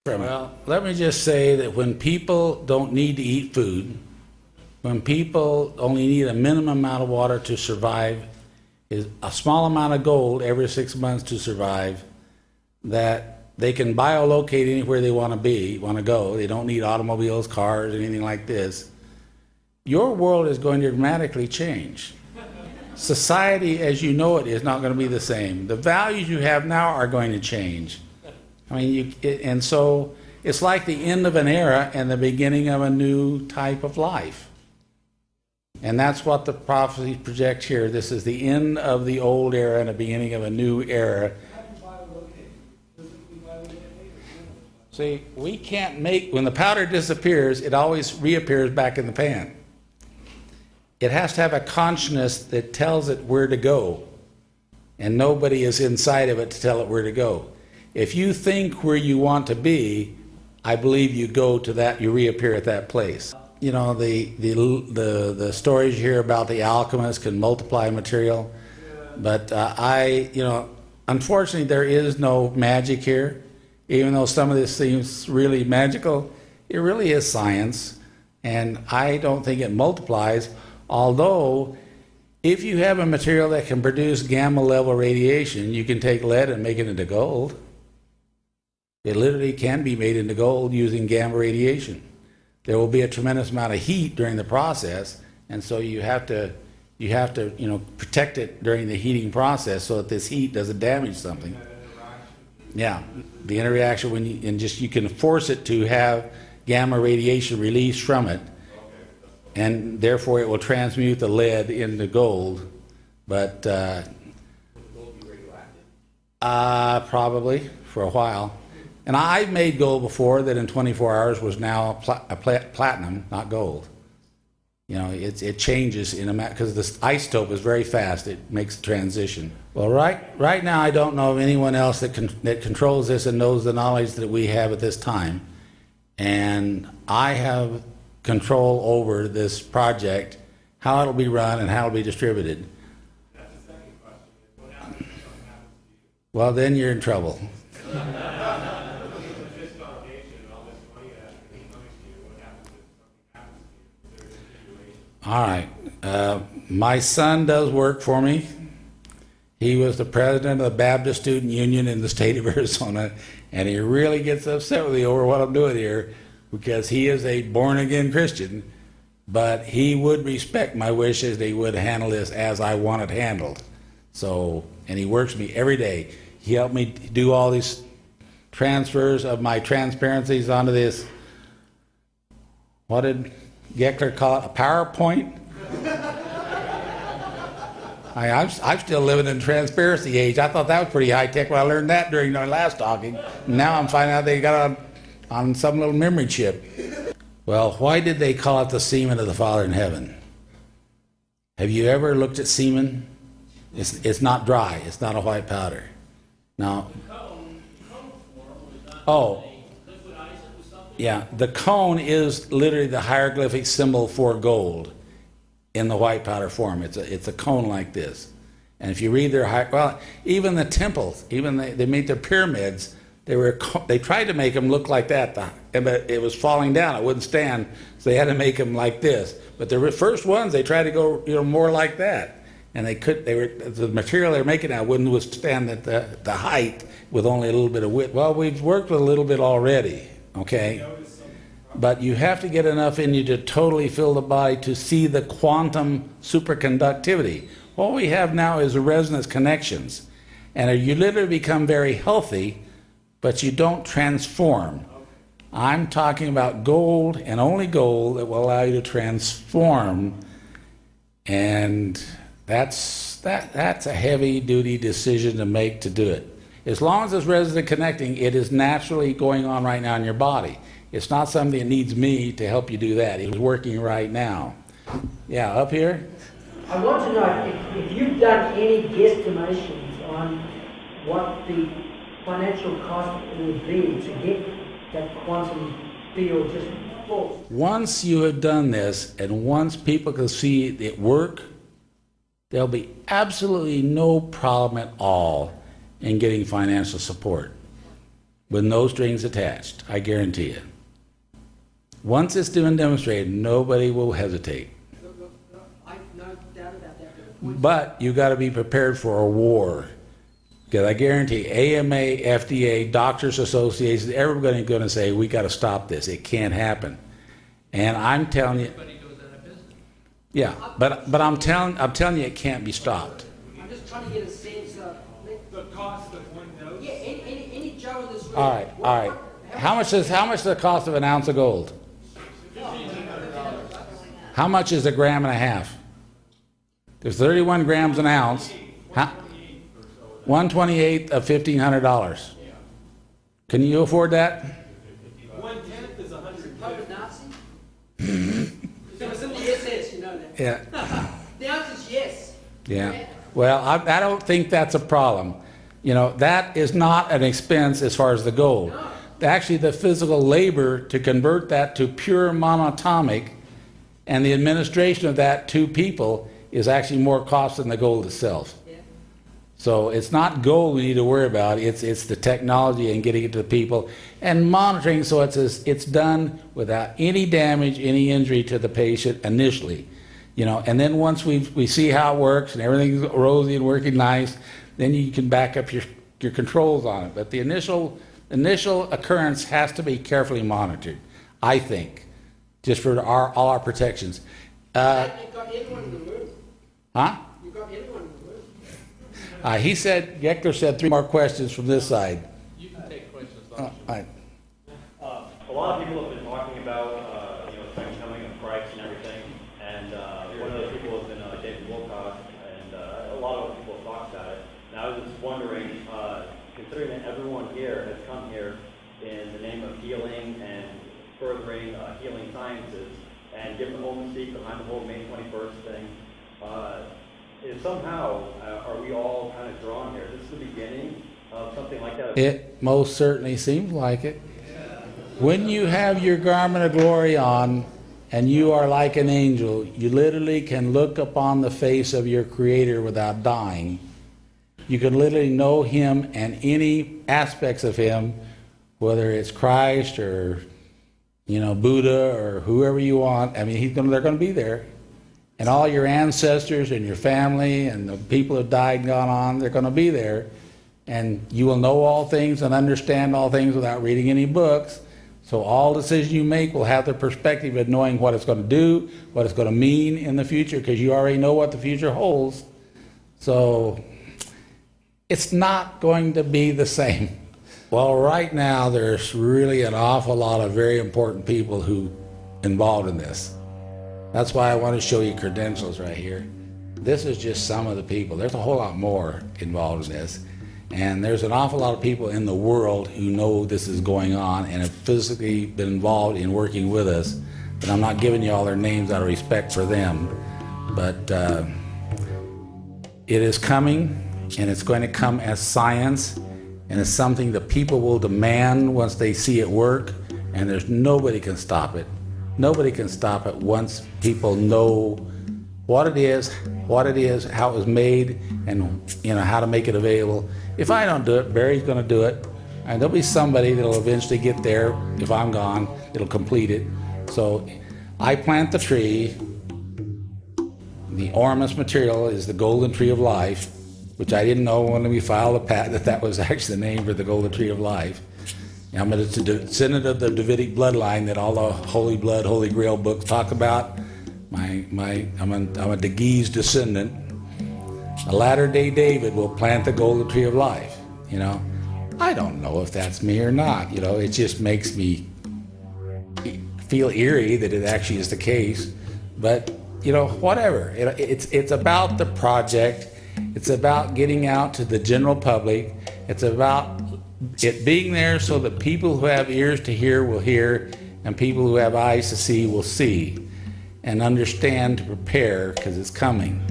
Well, let me just say that when people don't need to eat food, when people only need a minimum amount of water to survive, is a small amount of gold every 6 months to survive, that they can biolocate anywhere they want to go. They don't need automobiles, cars, anything like this. Your world is going to dramatically change. Society as you know it is not going to be the same. The values you have now are going to change. I mean, and so it's like the end of an era and the beginning of a new type of life. And that's what the prophecy projects here. This is the end of the old era and the beginning of a new era. See, we can't make, when the powder disappears, it always reappears back in the pan. It has to have a consciousness that tells it where to go. And nobody is inside of it to tell it where to go. If you think where you want to be, I believe you go to that, you reappear at that place. You know, the stories you hear about the alchemists can multiply material, but unfortunately there is no magic here. Even though some of this seems really magical, it really is science, and I don't think it multiplies, although if you have a material that can produce gamma level radiation, you can take lead and make it into gold. It literally can be made into gold using gamma radiation. There will be a tremendous amount of heat during the process, and so you have to protect it during the heating process so that this heat doesn't damage something. Yeah, the interaction when you can force it to have gamma radiation released from it, and therefore it will transmute the lead into gold. But probably for a while. And I've made gold before that in 24 hours was now platinum, not gold. You know, it changes in a because this isotope is very fast. It makes the transition. Well, right now I don't know of anyone else that controls this and knows the knowledge that we have at this time. And I have control over this project, how it'll be run and how it'll be distributed. That's the second question. What happens if something happens to you? Well, then you're in trouble. All right. My son does work for me. He was the president of the Baptist Student Union in the state of Arizona, and he really gets upset with me over what I'm doing here because he is a born-again Christian, but he would respect my wishes that he would handle this as I want it handled. So, and he works with me every day. He helped me do all these transfers of my transparencies onto this, what did Geckler call it, a PowerPoint? I'm still living in transparency age. I thought that was pretty high tech when I learned that during our last talking. Now I'm finding out they got it on some little memory chip. Well, why did they call it the semen of the Father in heaven? Have you ever looked at semen? It's not dry. It's not a white powder. Now, oh, yeah, the cone is literally the hieroglyphic symbol for gold in the white powder form. It's a cone like this. And if you read their, even the temples, even they made their pyramids, they tried to make them look like that, but it was falling down. It wouldn't stand, so they had to make them like this. But the first ones, they tried to go more like that. And the material they're making now wouldn't withstand the height with only a little bit of width. Well, we've worked with a little bit already. Okay, but you have to get enough in you to totally fill the body to see the quantum superconductivity. What we have now is resonance connections, and you literally become very healthy, but you don't transform. I'm talking about gold and only gold that will allow you to transform, and that's a heavy-duty decision to make to do it. As long as it's resonant connecting, it is naturally going on right now in your body. It's not something that needs me to help you do that. It's working right now. Yeah, up here? I want to know if you've done any guesstimations on what the financial cost would be to get that quantum field just full. Once you have done this, and once people can see it work, there'll be absolutely no problem at all in getting financial support. with no strings attached. I guarantee it. Once it's been demonstrated, nobody will hesitate. I have no doubt about that. But you got to be prepared for a war. Because I guarantee AMA, FDA, Doctors Associations, everybody's going to say, we got to stop this. It can't happen. And I'm telling you, Everybody goes out of business. yeah, but I'm telling you, it can't be stopped. I'm just trying to get a sense of, The cost of one dose. yeah, any Joe in this room. All right. How much is the cost of an ounce of gold? How much is a gram and a half? There's 31 grams an ounce. How? 1/28 of $1,500. Can you afford that? 1/10 is 100. Voted Nazi? It was in the SS, you know that. Yeah. The answer is yes. Yeah. Well, I don't think that's a problem. You know, that is not an expense as far as the gold. Actually, the physical labor to convert that to pure monatomic and the administration of that to people is actually more cost than the gold itself. Yeah. So it's not gold we need to worry about. It's the technology and getting it to the people and monitoring so it's done without any damage, any injury to the patient initially. You know, and then once we see how it works and everything's rosy and working nice, then you can back up your controls on it. But the initial occurrence has to be carefully monitored, I think, just for all our protections. You've got everyone in the room. Huh? You've got everyone in the room. Geckler said 3 more questions from this side. You can take questions. All right. A lot of people have been talking about, the second coming of Christ and everything, and one of those people has been David Wilcock, and a lot of other people have talked about it. And I was just wondering, considering that everyone here has come here in the name of healing and furthering healing sciences, and given the whole mystique behind the whole May 21st thing, is somehow, are we all kind of drawn here? Is this the beginning of something like that? It most certainly seems like it. When you have your garment of glory on and you are like an angel, you literally can look upon the face of your Creator without dying. You can literally know Him and any aspects of Him, whether it's Christ or Buddha or whoever you want. I mean, they're going to be there. And all your ancestors and your family and the people who have died and gone on, they're going to be there. And you will know all things and understand all things without reading any books. So all decisions you make will have the perspective of knowing what it's going to do, what it's going to mean in the future, because you already know what the future holds. So it's not going to be the same. Well, right now there's really an awful lot of very important people who involved in this. That's why I want to show you credentials right here. This is just some of the people. There's a whole lot more involved in this. And there's an awful lot of people in the world who know this is going on and have physically been involved in working with us. But I'm not giving you all their names out of respect for them. But it is coming, and it's going to come as science, and it's something that people will demand once they see it work, and there's nobody can stop it. Nobody can stop it once people know what it is, how it was made, and how to make it available. If I don't do it, Barry's going to do it, and there'll be somebody that'll eventually get there. If I'm gone, it'll complete it. So I plant the tree. The ormus material is the golden tree of life, which I didn't know when we filed a patent that was actually the name for the golden tree of life. I'm a descendant of the Davidic bloodline that all the Holy Blood, Holy Grail books talk about. I'm a De Guise descendant. A latter-day David will plant the golden tree of life. I don't know if that's me or not. It just makes me feel eerie that it actually is the case. But whatever. It's about the project. It's about getting out to the general public. It's about it being there so that people who have ears to hear will hear, and people who have eyes to see will see and understand to prepare, because it's coming.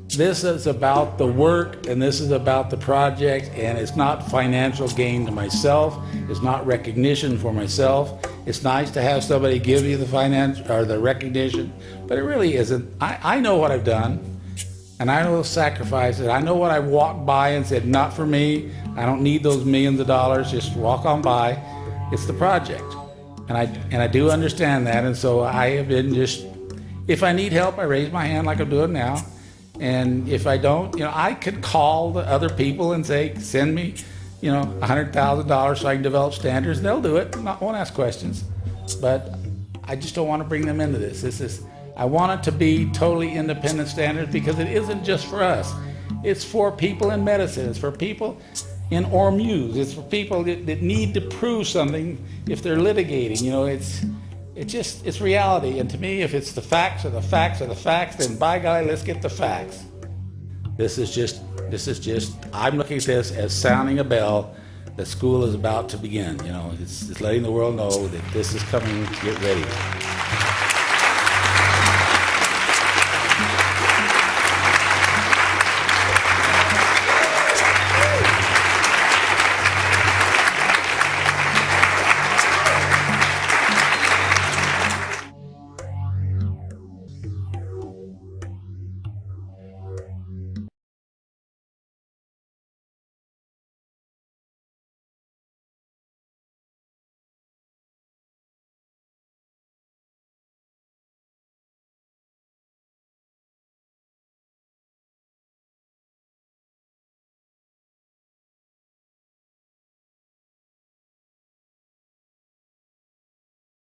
This is about the work, and this is about the project, and it's not financial gain to myself. It's not recognition for myself. It's nice to have somebody give you the finance or the recognition, but it really isn't. I know what I've done. And I know those sacrifices. I know what I walked by and said, not for me. I don't need those millions of dollars. Just walk on by. It's the project. And I do understand that. And so I have been just, if I need help, I raise my hand like I'm doing now. And if I don't, you know, I could call the other people and say, send me, you know, $100,000 so I can develop standards. They'll do it. I won't ask questions. But I just don't want to bring them into this. I want it to be totally independent standards because it isn't just for us. It's for people in medicine. It's for people in ORMUs. It's for people that need to prove something if they're litigating. You know, it's reality. And to me, if it's the facts are the facts are the facts, then by golly, let's get the facts. This is just, I'm looking at this as sounding a bell that school is about to begin. You know, it's letting the world know that this is coming. Get ready.